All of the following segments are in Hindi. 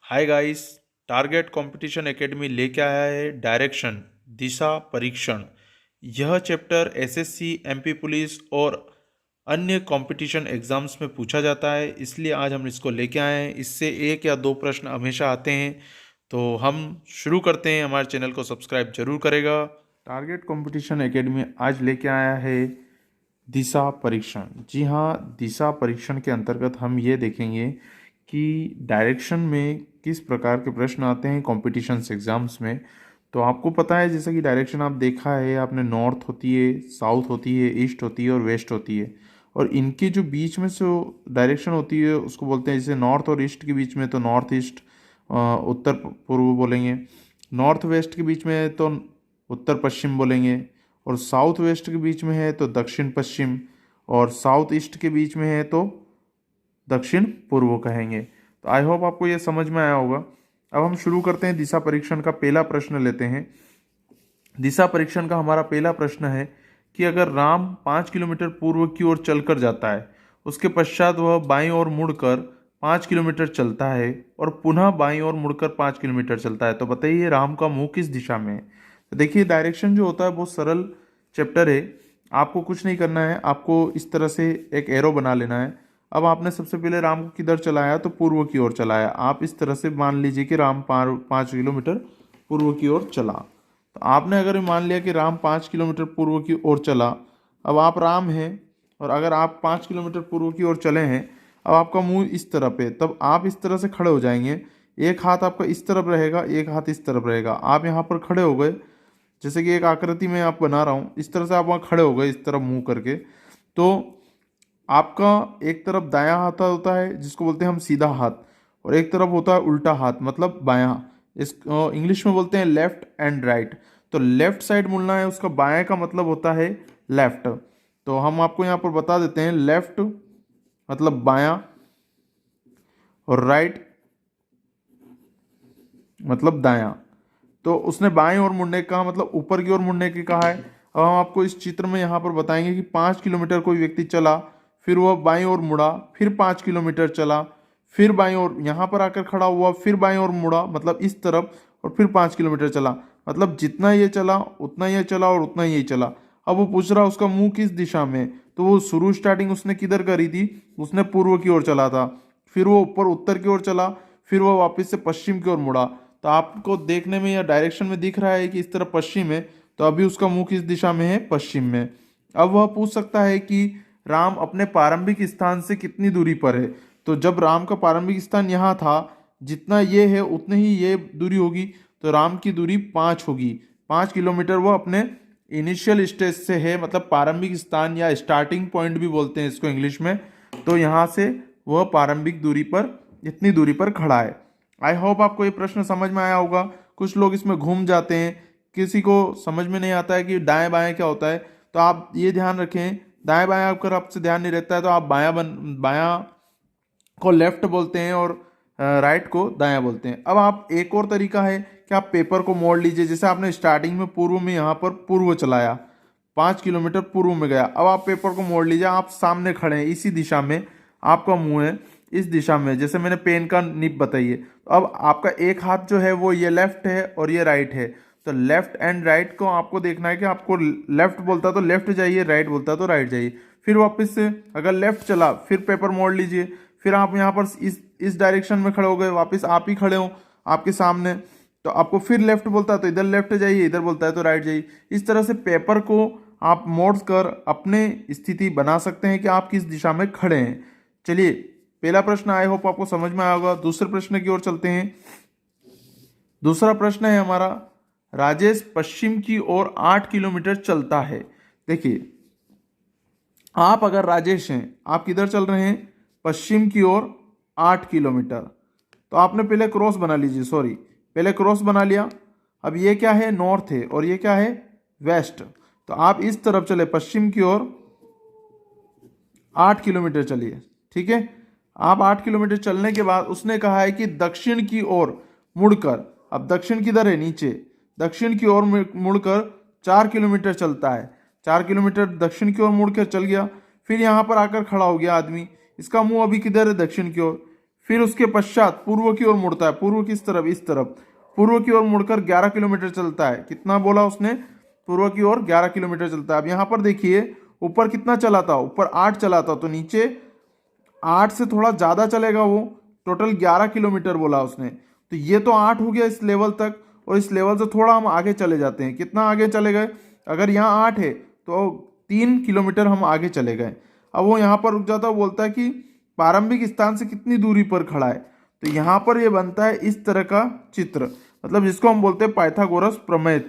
Hi guys. Target competition academy लेके आया है डायरेक्शन दिशा परीक्षण। यह चैप्टर एसएससी, एमपी पुलिस और अन्य कंपटीशन एग्जाम्स में पूछा जाता है, इसलिए आज हम इसको लेके आए हैं। इससे एक या दो प्रश्न हमेशा आते हैं। तो हम शुरू करते हैं। हमारे चैनल को सब्सक्राइब जरूर करेगा। टारगेट कंपटीशन एकेडमी आज लेके आया है दिशा परीक्षण। जी हाँ, दिशा परीक्षण के अंतर्गत हम ये देखेंगे कि डायरेक्शन में किस प्रकार के प्रश्न आते हैं कॉम्पिटिशन्स एग्जाम्स में। तो आपको पता है, जैसे कि डायरेक्शन आप देखा है आपने, नॉर्थ होती है, साउथ होती है, ईस्ट होती है और वेस्ट होती है। और इनके जो बीच में जो डायरेक्शन होती है उसको बोलते हैं, जैसे नॉर्थ और ईस्ट के बीच में तो नॉर्थ ईस्ट, उत्तर पूर्व बोलेंगे। नॉर्थ वेस्ट के बीच में है तो उत्तर पश्चिम बोलेंगे। और साउथ वेस्ट के बीच में है तो दक्षिण पश्चिम। और साउथ ईस्ट के बीच में है तो दक्षिण पूर्व कहेंगे। तो आई होप आपको ये समझ में आया होगा। अब हम शुरू करते हैं। दिशा परीक्षण का पहला प्रश्न लेते हैं। दिशा परीक्षण का हमारा पहला प्रश्न है कि अगर राम 5 किलोमीटर पूर्व की ओर चलकर जाता है, उसके पश्चात वह बाईं ओर मुड़कर 5 किलोमीटर चलता है और पुनः बाईं ओर मुड़कर 5 किलोमीटर चलता है, तो बताइए राम का मुंह किस दिशा में है। तो देखिए, डायरेक्शन जो होता है बहुत सरल चैप्टर है। आपको कुछ नहीं करना है, आपको इस तरह से एक एरो बना लेना है। अब आपने सबसे पहले राम को किधर चलाया, तो पूर्व की ओर चलाया। आप इस तरह से मान लीजिए कि राम 5 किलोमीटर पूर्व की ओर चला। तो आपने अगर मान लिया कि राम 5 किलोमीटर पूर्व की ओर चला, अब आप राम हैं और अगर आप 5 किलोमीटर पूर्व की ओर चले हैं, अब आपका मुंह इस तरफ है, तब आप इस तरह से खड़े हो जाएंगे। एक हाथ आपका इस तरफ रहेगा, एक हाथ इस तरफ रहेगा। आप यहाँ पर खड़े हो गए, जैसे कि एक आकृति में आप बना रहा हूँ, इस तरह से आप वहाँ खड़े हो गए इस तरफ मुंह करके। तो आपका एक तरफ दायां हाथ होता है जिसको बोलते हैं हम सीधा हाथ, और एक तरफ होता है उल्टा हाथ, मतलब बायां। इस इंग्लिश में बोलते हैं लेफ्ट एंड राइट। तो लेफ्ट साइड मुड़ना है, उसका बाएं का मतलब होता है लेफ्ट। तो हम आपको यहाँ पर बता देते हैं, लेफ्ट मतलब बायां और राइट मतलब दायां। तो उसने बाएं ओर मुड़ने का मतलब ऊपर की ओर मुड़ने की कहा है। अब हम आपको इस चित्र में यहाँ पर बताएंगे कि 5 किलोमीटर कोई व्यक्ति चला, फिर वह बाईं ओर मुड़ा, फिर 5 किलोमीटर चला, फिर बाईं ओर यहाँ पर आकर खड़ा हुआ, फिर बाईं ओर मुड़ा मतलब इस तरफ, और फिर 5 किलोमीटर चला। मतलब जितना ये चला उतना ये चला और उतना ये चला। अब वो पूछ रहा उसका मुंह किस दिशा में। तो वो शुरू स्टार्टिंग उसने किधर करी थी, उसने पूर्व की ओर चला था, फिर वो ऊपर उत्तर की ओर चला, फिर वो वापस से पश्चिम की ओर मुड़ा। तो आपको देखने में या डायरेक्शन में दिख रहा है कि इस तरफ पश्चिम है, तो अभी उसका मुंह किस दिशा में है, पश्चिम में। अब वह पूछ सकता है कि राम अपने प्रारंभिक स्थान से कितनी दूरी पर है। तो जब राम का प्रारंभिक स्थान यहाँ था, जितना ये है उतनी ही ये दूरी होगी, तो राम की दूरी 5 होगी। 5 किलोमीटर वो अपने इनिशियल स्टेज से है, मतलब प्रारंभिक स्थान या स्टार्टिंग पॉइंट भी बोलते हैं इसको इंग्लिश में। तो यहाँ से वह प्रारंभिक दूरी पर, इतनी दूरी पर खड़ा है। आई होप आपको ये प्रश्न समझ में आया होगा। कुछ लोग इसमें घूम जाते हैं, किसी को समझ में नहीं आता है कि दाएं बाएं क्या होता है। तो आप ये ध्यान रखें, दाएं बाएं अगर आपसे ध्यान नहीं रहता है तो आप बायां को लेफ्ट बोलते हैं और राइट को दायां बोलते हैं। अब आप एक और तरीका है कि आप पेपर को मोड़ लीजिए। जैसे आपने स्टार्टिंग में पूर्व में यहाँ पर पूर्व चलाया, 5 किलोमीटर पूर्व में गया। अब आप पेपर को मोड़ लीजिए, आप सामने खड़े हैं इसी दिशा में, आपका मुंह है इस दिशा में, जैसे मैंने पेन का निब बताइए। तो अब आपका एक हाथ जो है वो ये लेफ्ट है और ये राइट है। तो लेफ्ट एंड राइट को आपको देखना है कि आपको लेफ्ट बोलता है तो लेफ्ट जाइए, राइट बोलता है तो राइट जाइए। फिर वापस से अगर लेफ्ट चला, फिर पेपर मोड़ लीजिए, फिर आप यहाँ पर इस डायरेक्शन में खड़े हो गए, वापस आप ही खड़े हो आपके सामने। तो आपको फिर लेफ्ट बोलता है तो इधर लेफ्ट जाइए, इधर बोलता है तो राइट जाइए। इस तरह से पेपर को आप मोड़ कर अपने स्थिति बना सकते हैं कि आप किस दिशा में खड़े हैं। चलिए, पहला प्रश्न आई होप आपको समझ में आया होगा। दूसरे प्रश्न की ओर चलते हैं। दूसरा प्रश्न है हमारा, राजेश पश्चिम की ओर 8 किलोमीटर चलता है। देखिए, आप अगर राजेश हैं, आप किधर चल रहे हैं, पश्चिम की ओर 8 किलोमीटर। तो आपने पहले क्रॉस बना लीजिए, सॉरी, पहले क्रॉस बना लिया। अब ये क्या है, नॉर्थ है, और ये क्या है, वेस्ट। तो आप इस तरफ चले, पश्चिम की ओर 8 किलोमीटर चलिए, ठीक है। आप 8 किलोमीटर चलने के बाद उसने कहा है कि दक्षिण की ओर मुड़कर, अब दक्षिण किधर है, नीचे, दक्षिण की ओर मुड़कर 4 किलोमीटर चलता है। 4 किलोमीटर दक्षिण की ओर मुड़कर चल गया, फिर यहाँ पर आकर खड़ा हो गया आदमी, इसका मुंह अभी किधर है, दक्षिण की ओर। फिर उसके पश्चात पूर्व की ओर मुड़ता है। पूर्व किस तरफ? इस तरफ। पूर्व की ओर मुड़कर 11 किलोमीटर चलता है। कितना बोला उसने? पूर्व की ओर 11 किलोमीटर चलता है। अब यहाँ पर देखिए ऊपर कितना चला था? ऊपर 8 चला था, तो नीचे 8 से थोड़ा ज़्यादा चलेगा वो। टोटल 11 किलोमीटर बोला उसने, तो ये तो 8 हो गया इस लेवल तक, और इस लेवल से थोड़ा हम आगे चले जाते हैं। कितना आगे चले गए? अगर यहाँ 8 है तो 3 किलोमीटर हम आगे चले गए। अब वो यहाँ पर रुक जाता है, बोलता है कि प्रारंभिक स्थान से कितनी दूरी पर खड़ा है। तो यहाँ पर ये बनता है इस तरह का चित्र, मतलब जिसको हम बोलते हैं पाइथागोरस प्रमेय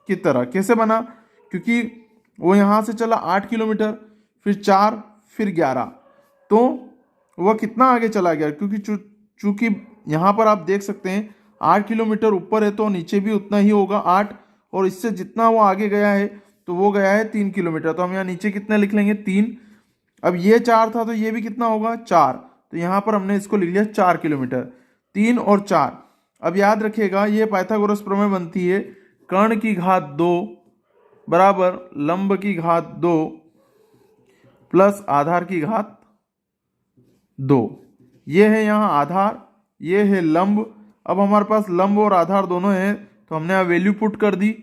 की तरह। कैसे बना? क्योंकि वो यहाँ से चला 8 किलोमीटर, फिर 4, फिर 11, तो वह कितना आगे चला गया? क्योंकि चूंकि यहाँ पर आप देख सकते हैं 8 किलोमीटर ऊपर है, तो नीचे भी उतना ही होगा 8, और इससे जितना वो आगे गया है तो वो गया है 3 किलोमीटर। तो हम यहाँ नीचे कितने लिख लेंगे? 3। अब ये 4 था तो ये भी कितना होगा? 4। तो यहाँ पर हमने इसको लिख लिया 4 किलोमीटर। 3 और 4। अब याद रखिएगा ये पाइथागोरस प्रमेय बनती है कर्ण की घात 2 बराबर लंब की घात 2 प्लस आधार की घात 2। ये है यहाँ आधार, ये है लंब। अब हमारे पास लंब और आधार दोनों हैं, तो हमने यहाँ वैल्यू पुट कर दी,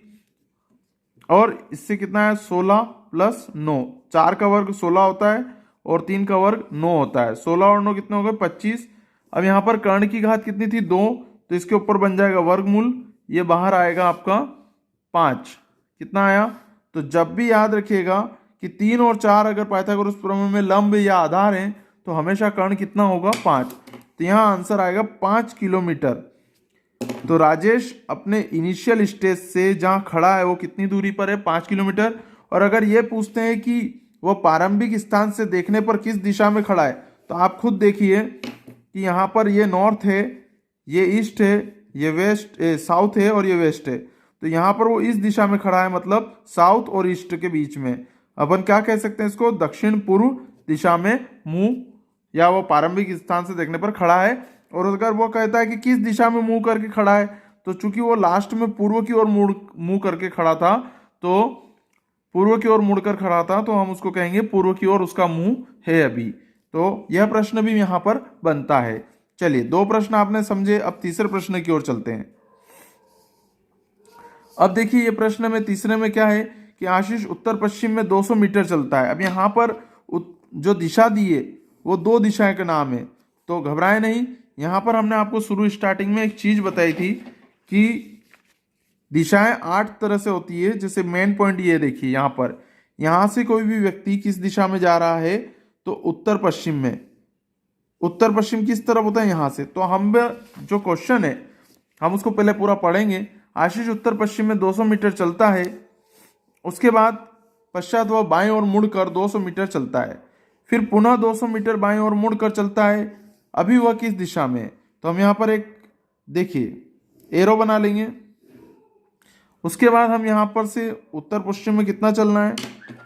और इससे कितना है? 16 प्लस 9। 4 का वर्ग 16 होता है और 3 का वर्ग 9 होता है। 16 और 9 कितने हो गए? 25। अब यहाँ पर कर्ण की घात कितनी थी? 2, तो इसके ऊपर बन जाएगा वर्गमूल, ये बाहर आएगा आपका 5। कितना आया? तो जब भी याद रखिएगा कि 3 और 4 अगर पाइथागोरस प्रमेय में लंब या आधार हैं, तो हमेशा कर्ण कितना होगा? 5। तो यहाँ आंसर आएगा 5 किलोमीटर। तो राजेश अपने इनिशियल स्टेज से जहाँ खड़ा है वो कितनी दूरी पर है? 5 किलोमीटर। और अगर ये पूछते हैं कि वो प्रारंभिक स्थान से देखने पर किस दिशा में खड़ा है, तो आप खुद देखिए कि यहाँ पर ये नॉर्थ है, ये ईस्ट है, ये वेस्ट साउथ है और ये वेस्ट है। तो यहाँ पर वो इस दिशा में खड़ा है, मतलब साउथ और ईस्ट के बीच में। अपन क्या कह सकते हैं इसको? दक्षिण पूर्व दिशा में मुंह, या वो प्रारंभिक स्थान से देखने पर खड़ा है। और अगर वो कहता है कि किस दिशा में मुंह करके खड़ा है, तो चूंकि वो लास्ट में पूर्व की ओर मुंह करके खड़ा था, तो पूर्व की ओर मुड़कर खड़ा था, तो हम उसको कहेंगे पूर्व की ओर उसका मुंह है अभी। तो यह प्रश्न भी यहाँ पर बनता है। चलिए 2 प्रश्न आपने समझे, अब तीसरे प्रश्न की ओर चलते हैं। अब देखिए ये प्रश्न में तीसरे में क्या है कि आशीष उत्तर पश्चिम में 200 मीटर चलता है। अब यहाँ पर जो दिशा दी है वो 2 दिशाएं के नाम है, तो घबराए नहीं। यहाँ पर हमने आपको शुरू स्टार्टिंग में एक चीज बताई थी कि दिशाएं 8 तरह से होती है। जैसे मेन पॉइंट ये देखिए, यहाँ पर यहाँ से कोई भी व्यक्ति किस दिशा में जा रहा है, तो उत्तर पश्चिम में। उत्तर पश्चिम किस तरफ होता है? यहाँ से। तो हम जो क्वेश्चन है हम उसको पहले पूरा पढ़ेंगे। आशीष उत्तर पश्चिम में 200 मीटर चलता है, उसके बाद पश्चात वह बाएं ओर मुड़कर 200 मीटर चलता है, फिर पुनः 200 मीटर बाएं ओर मुड़कर चलता है। अभी वह किस दिशा में है? तो हम यहाँ पर एक देखिए एरो बना लेंगे। उसके बाद हम यहाँ पर से उत्तर पश्चिम में कितना चलना है,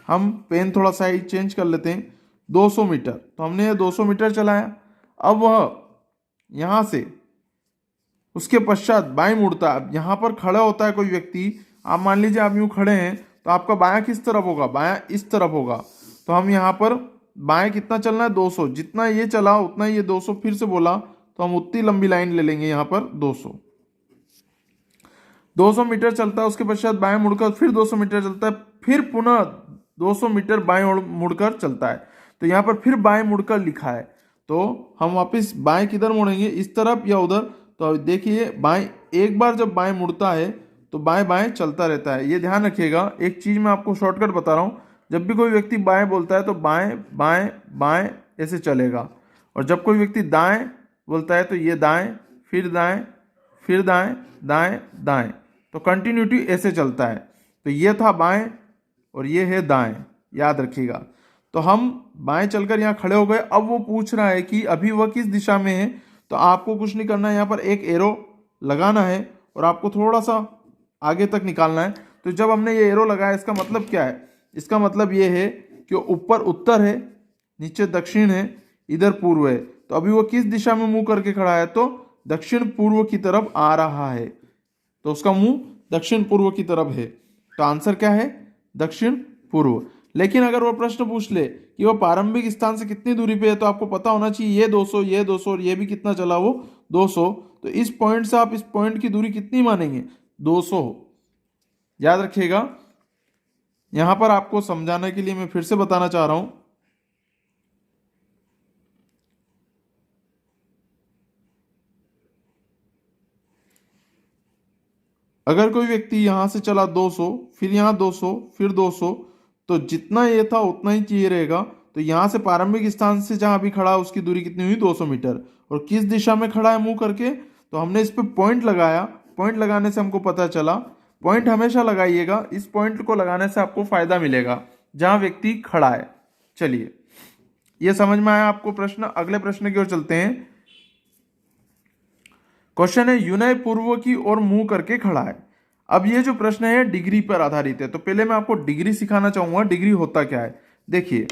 हम पेन थोड़ा साइड चेंज कर लेते हैं, 200 मीटर। तो हमने ये 200 मीटर चलाया। अब वह यहाँ से उसके पश्चात बाएं मुड़ता है। अब यहाँ पर खड़ा होता है कोई व्यक्ति, आप मान लीजिए आप यूँ खड़े हैं, तो आपका बायां किस तरफ होगा? बायां इस तरफ होगा। तो हम यहाँ पर बाएं कितना चलना है? 200। जितना ये चला उतना ये 200 फिर से बोला, तो हम उतनी लंबी लाइन ले लेंगे यहाँ पर 200 मीटर चलता है। उसके पश्चात बाएं मुड़कर फिर 200 मीटर चलता है, फिर पुनः 200 मीटर बाएं मुड़कर चलता है। तो यहाँ पर फिर बाएं मुड़कर लिखा है, तो हम वापस बाएं किधर मुड़ेंगे? इस तरफ या उधर? तो देखिए बाएं, एक बार जब बाएं मुड़ता है तो बाएं बाएं चलता रहता है। ये ध्यान रखिएगा। एक चीज मैं आपको शॉर्टकट बता रहा हूँ, जब भी कोई व्यक्ति बाएं बोलता है तो बाएं बाएं बाएं ऐसे चलेगा, और जब कोई व्यक्ति दाएं बोलता है तो ये दाएं, फिर दाएं, फिर दाएं, दाएं दाएं, तो कंटिन्यूटी ऐसे चलता है। तो ये था बाएं और ये है दाएं, याद रखिएगा। तो हम बाएं चलकर यहाँ खड़े हो गए। अब वो पूछ रहा है कि अभी वह किस दिशा में है, तो आपको कुछ नहीं करना है, यहाँ पर एक एरो लगाना है और आपको थोड़ा सा आगे तक निकालना है। तो जब हमने ये एरो लगाया, इसका मतलब क्या है? इसका मतलब ये है कि ऊपर उत्तर है, नीचे दक्षिण है, इधर पूर्व है। तो अभी वो किस दिशा में मुंह करके खड़ा है? तो दक्षिण पूर्व की तरफ आ रहा है, तो उसका मुंह दक्षिण पूर्व की तरफ है। तो आंसर क्या है? दक्षिण पूर्व। लेकिन अगर वो प्रश्न पूछ ले कि वो प्रारंभिक स्थान से कितनी दूरी पे है, तो आपको पता होना चाहिए ये 200, ये 200 और ये भी कितना चला वो 200। तो इस पॉइंट से आप इस पॉइंट की दूरी कितनी मानेंगे? 200। याद रखिएगा। यहां पर आपको समझाने के लिए मैं फिर से बताना चाह रहा हूं, अगर कोई व्यक्ति यहां से चला 200, फिर यहां 200, फिर 200, तो जितना ये था उतना ही चाहिए रहेगा। तो यहां से प्रारंभिक स्थान से जहां भी खड़ा उसकी दूरी कितनी हुई? 200 मीटर। और किस दिशा में खड़ा है मुंह करके? तो हमने इस पे पॉइंट लगाया, पॉइंट लगाने से हमको पता चला। पॉइंट हमेशा लगाइएगा, इस पॉइंट को लगाने से आपको फायदा मिलेगा जहां व्यक्ति खड़ा है। चलिए, ये समझ में आया आपको प्रश्न? अगले प्रश्न की ओर चलते हैं। क्वेश्चन है, यूनय पूर्व की ओर मुंह करके खड़ा है। अब ये जो प्रश्न है डिग्री पर आधारित है, तो पहले मैं आपको डिग्री सिखाना चाहूंगा। डिग्री होता क्या है? देखिए,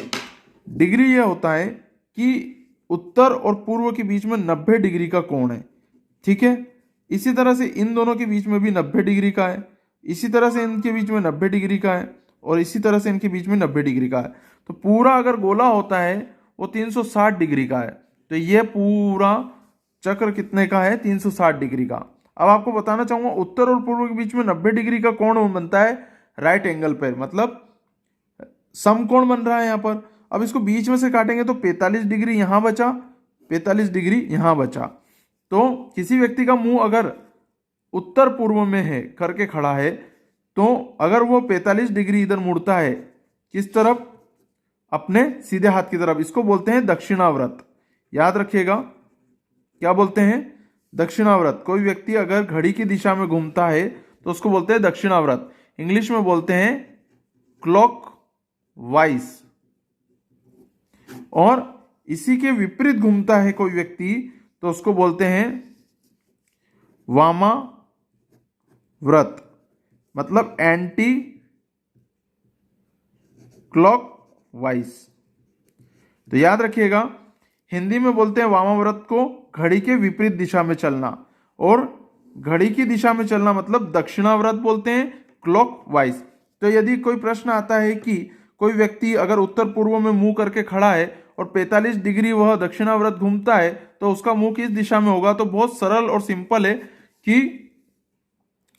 डिग्री ये होता है कि उत्तर और पूर्व के बीच में 90 डिग्री का कोण है, ठीक है। इसी तरह से इन दोनों के बीच में भी 90 डिग्री का है, इसी तरह से इनके बीच में 90 डिग्री का है, और इसी तरह से इनके बीच में 90 डिग्री का है। तो पूरा अगर गोला होता है वो 360 डिग्री का है। तो ये पूरा चक्र कितने का है? 360 डिग्री का। अब आपको बताना चाहूंगा, उत्तर और पूर्व के बीच में 90 डिग्री का कोण बनता है राइट एंगल पर, मतलब समकोण बन रहा है यहां पर। अब इसको बीच में से काटेंगे तो 45 डिग्री यहां बचा, 45 डिग्री यहां बचा। तो किसी व्यक्ति का मुंह अगर उत्तर पूर्व में है करके खड़ा है, तो अगर वो 45 डिग्री इधर मुड़ता है, किस तरफ? अपने सीधे हाथ की तरफ, इसको बोलते हैं दक्षिणाव्रत। याद रखिएगा, क्या बोलते हैं? दक्षिणाव्रत। कोई व्यक्ति अगर घड़ी की दिशा में घूमता है तो उसको बोलते हैं दक्षिणाव्रत। इंग्लिश में बोलते हैं क्लॉक वाइज। और इसी के विपरीत घूमता है कोई व्यक्ति तो उसको बोलते हैं वामाव्रत, मतलब एंटी क्लॉक वाइज। तो याद रखिएगा, हिंदी में बोलते हैं वामाव्रत को घड़ी के विपरीत दिशा में चलना, और घड़ी की दिशा में चलना मतलब दक्षिणाव्रत बोलते हैं, क्लॉक वाइज। तो यदि कोई प्रश्न आता है कि कोई व्यक्ति अगर उत्तर पूर्व में मुंह करके खड़ा है और 45 डिग्री वह दक्षिणाव्रत घूमता है, तो उसका मुंह किस दिशा में होगा? तो बहुत सरल और सिंपल है कि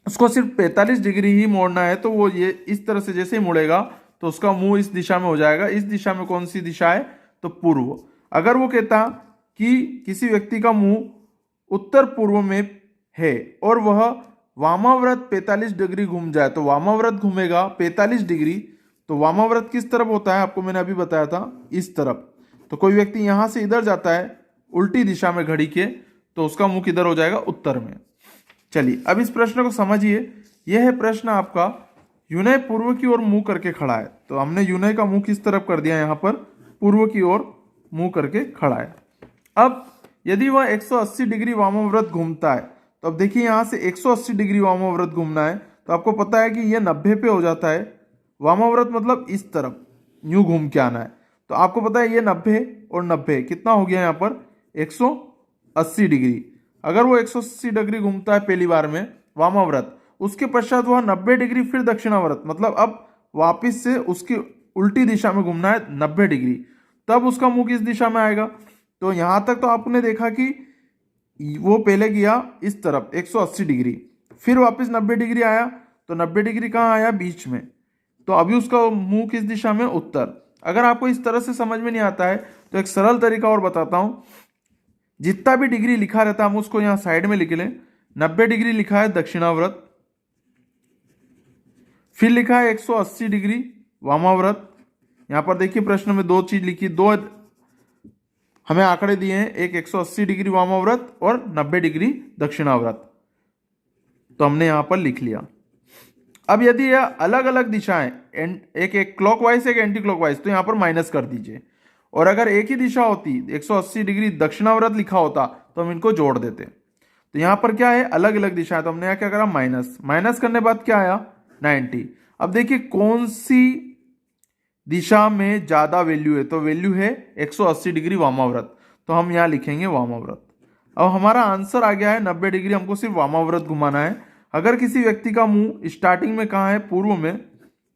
उसको सिर्फ 45 डिग्री ही मोड़ना है। तो वो ये इस तरह से जैसे ही मुड़ेगा तो उसका मुंह इस दिशा में हो जाएगा। इस दिशा में कौन सी दिशा है? तो पूर्व। अगर वो कहता कि किसी व्यक्ति का मुंह उत्तर पूर्व में है और वह वामाव्रत 45 डिग्री घूम जाए, तो वामाव्रत घूमेगा 45 डिग्री। तो वामाव्रत किस तरफ होता है? आपको मैंने अभी बताया था, इस तरफ। तो कोई व्यक्ति यहां से इधर जाता है उल्टी दिशा में घड़ी के, तो उसका मुंह किधर हो जाएगा? उत्तर में। चलिए, अब इस प्रश्न को समझिए। यह है प्रश्न आपका, यूनय पूर्व की ओर मुंह करके खड़ा है। तो हमने यूनय का मुंह किस तरफ कर दिया? यहां पर पूर्व की ओर मुंह करके खड़ा है। अब यदि वह 180 डिग्री वामाव्रत घूमता है, तो अब देखिए यहां से 180 डिग्री वामाव्रत घूमना है, तो आपको पता है कि यह 90 पे हो जाता है। वामाव्रत मतलब इस तरफ यूं घूम के आना है। तो आपको पता है ये 90 और 90 कितना हो गया? यहाँ पर 180 डिग्री। अगर वो 180 डिग्री घूमता है पहली बार में वामाव्रत, उसके पश्चात वह 90 डिग्री फिर दक्षिणाव्रत, मतलब अब वापिस से उसकी उल्टी दिशा में घूमना है 90 डिग्री, तब उसका मुंह किस दिशा में आएगा? तो यहां तक तो आपने देखा कि वो पहले गया इस तरफ 180 डिग्री, फिर वापस 90 डिग्री आया, तो 90 डिग्री कहाँ आया? बीच में। तो अभी उसका मुंह किस दिशा में? उत्तर। अगर आपको इस तरह से समझ में नहीं आता है तो एक सरल तरीका और बताता हूं। जितना भी डिग्री लिखा रहता है हम उसको यहां साइड में लिख लें। 90 डिग्री लिखा है दक्षिणाव्रत, फिर लिखा है 180 डिग्री वामाव्रत। यहां पर देखिए प्रश्न में दो चीज लिखी, दो हमें आंकड़े दिए हैं, एक 180 डिग्री वामाव्रत और 90 डिग्री दक्षिणाव्रत, तो हमने यहां पर लिख लिया। अब यदि यह अलग अलग दिशाएं, एक क्लॉकवाइज एक एंटी क्लॉकवाइज, तो यहां पर माइनस कर दीजिए। और अगर एक ही दिशा होती 180 डिग्री दक्षिणाव्रत लिखा होता तो हम इनको जोड़ देते। तो यहां पर क्या है? अलग अलग दिशाएं, तो हमने यहां क्या करा? माइनस। माइनस करने बाद क्या आया? 90। अब देखिए कौन सी दिशा में ज्यादा वैल्यू है, तो वैल्यू है 180 डिग्री वामाव्रत, तो हम यहां लिखेंगे वामाव्रत। अब हमारा आंसर आ गया है 90 डिग्री, हमको सिर्फ वामाव्रत घुमाना है। अगर किसी व्यक्ति का मुंह स्टार्टिंग में कहाँ है? पूर्व में,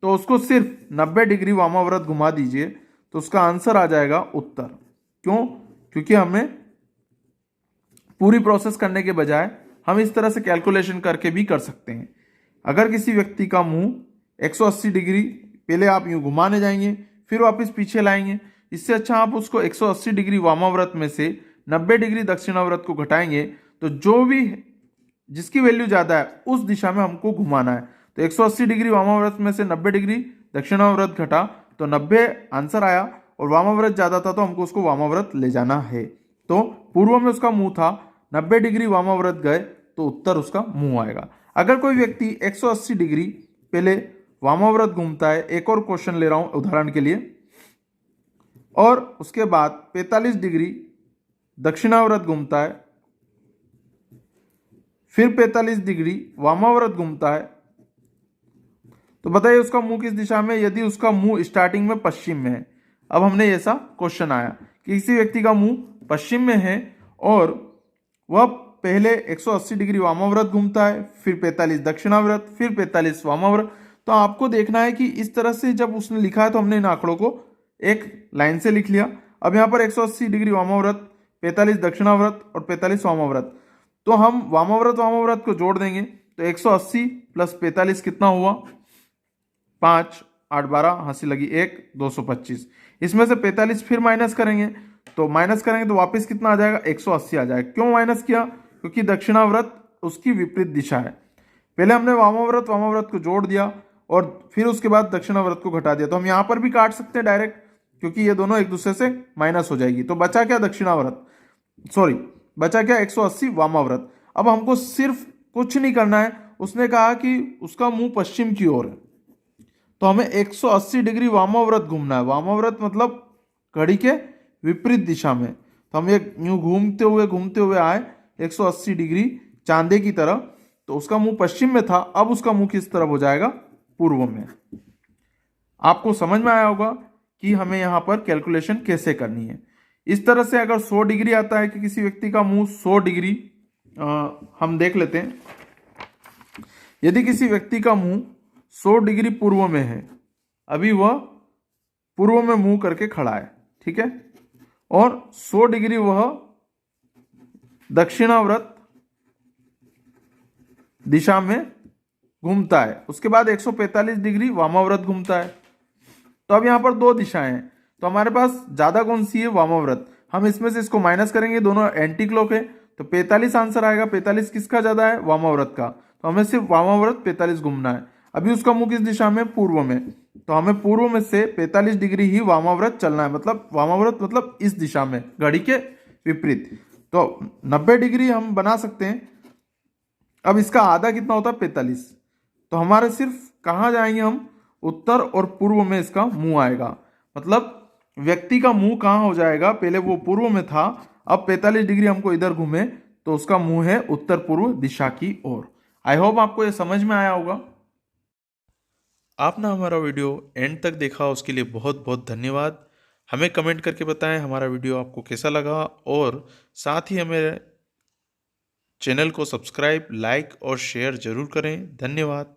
तो उसको सिर्फ 90 डिग्री वामाव्रत घुमा दीजिए तो उसका आंसर आ जाएगा उत्तर। क्यों? क्योंकि हमें पूरी प्रोसेस करने के बजाय हम इस तरह से कैलकुलेशन करके भी कर सकते हैं। अगर किसी व्यक्ति का मुंह 180 डिग्री, पहले आप यूं घुमाने जाएंगे फिर वापस पीछे लाएंगे, इससे अच्छा आप उसको 180 डिग्री वामाव्रत में से 90 डिग्री दक्षिणाव्रत को घटाएंगे तो जो भी जिसकी वैल्यू ज्यादा है उस दिशा में हमको घुमाना है। तो 180 डिग्री वामाव्रत में से 90 डिग्री दक्षिणाव्रत घटा तो 90 आंसर आया, और वामाव्रत ज्यादा था तो हमको उसको वामाव्रत ले जाना है। तो पूर्व में उसका मुंह था, 90 डिग्री वामाव्रत गए तो उत्तर उसका मुंह आएगा। अगर कोई व्यक्ति 180 डिग्री पहले वामाव्रत घूमता है, एक और क्वेश्चन ले रहा हूं उदाहरण के लिए, और उसके बाद 45 डिग्री दक्षिणाव्रत घूमता है, फिर 45 डिग्री वामाव्रत घूमता है, तो बताइए उसका मुंह किस दिशा में? यदि उसका मुंह स्टार्टिंग में पश्चिम में है। अब हमने ऐसा क्वेश्चन आया कि किसी व्यक्ति का मुंह पश्चिम में है और वह पहले 180 डिग्री वामाव्रत घूमता है, फिर 45 दक्षिणाव्रत, फिर 45 वामाव्रत। तो आपको देखना है कि इस तरह से जब उसने लिखा है तो हमने इन आंकड़ों को एक लाइन से लिख लिया। अब यहाँ पर 180 डिग्री वामाव्रत, 45 दक्षिणाव्रत और 45 वामाव्रत, तो हम वामाव्रत को जोड़ देंगे तो 180 प्लस 45 कितना हुआ? 5, 8, 12, हंसी लगी 1, 225। इसमें से 45 फिर माइनस करेंगे तो वापस कितना आ जाएगा? 180 आ जाएगा। क्यों माइनस किया? क्योंकि दक्षिणाव्रत उसकी विपरीत दिशा है। पहले हमने वामाव्रत को जोड़ दिया और फिर उसके बाद दक्षिणाव्रत को घटा दिया। तो हम यहां पर भी काट सकते हैं डायरेक्ट, क्योंकि ये दोनों एक दूसरे से माइनस हो जाएगी। तो बचा क्या? बचा क्या? 180 वामाव्रत। अब हमको सिर्फ कुछ नहीं करना है, उसने कहा कि उसका मुंह पश्चिम की ओर है तो हमें 180 डिग्री वामाव्रत घूमना है। वामाव्रत मतलब घड़ी के विपरीत दिशा में। तो हम एक यूं घूमते हुए आए 180 डिग्री चांदे की तरह, तो उसका मुंह पश्चिम में था, अब उसका मुंह किस तरफ हो जाएगा? पूर्व में। आपको समझ में आया होगा कि हमें यहां पर कैलकुलेशन कैसे करनी है। इस तरह से अगर 100 डिग्री आता है कि किसी व्यक्ति का मुंह 100 डिग्री, हम देख लेते हैं। यदि किसी व्यक्ति का मुंह 100 डिग्री पूर्व में है, अभी वह पूर्व में मुंह करके खड़ा है, ठीक है, और 100 डिग्री वह दक्षिणाव्रत दिशा में घूमता है, उसके बाद 145 डिग्री वामाव्रत घूमता है। तो अब यहां पर दो दिशाएं हैं, तो हमारे पास ज्यादा कौन सी है? वामाव्रत। हम इसमें से इसको माइनस करेंगे, दोनों एंटी क्लॉक है, तो 45 आंसर आएगा। 45 किसका ज्यादा है? वामाव्रत का। तो हमें सिर्फ वामाव्रत 45 घूमना है। अभी उसका मुंह किस दिशा में? पूर्व में। तो हमें पूर्व में से 45 डिग्री ही वामाव्रत चलना है, मतलब वामाव्रत मतलब इस दिशा में, घड़ी के विपरीत। तो 90 डिग्री हम बना सकते हैं। अब इसका आधा कितना होता है? 45। तो हमारे सिर्फ कहां जाएंगे हम? उत्तर और पूर्व में इसका मुंह आएगा। मतलब व्यक्ति का मुंह कहां हो जाएगा? पहले वो पूर्व में था, अब 45 डिग्री हमको इधर घूमे तो उसका मुंह है उत्तर पूर्व दिशा की ओर। आई होप आपको ये समझ में आया होगा। आपने हमारा वीडियो एंड तक देखा, उसके लिए बहुत बहुत धन्यवाद। हमें कमेंट करके बताएं हमारा वीडियो आपको कैसा लगा, और साथ ही हमें चैनल को सब्सक्राइब, लाइक और शेयर जरूर करें। धन्यवाद।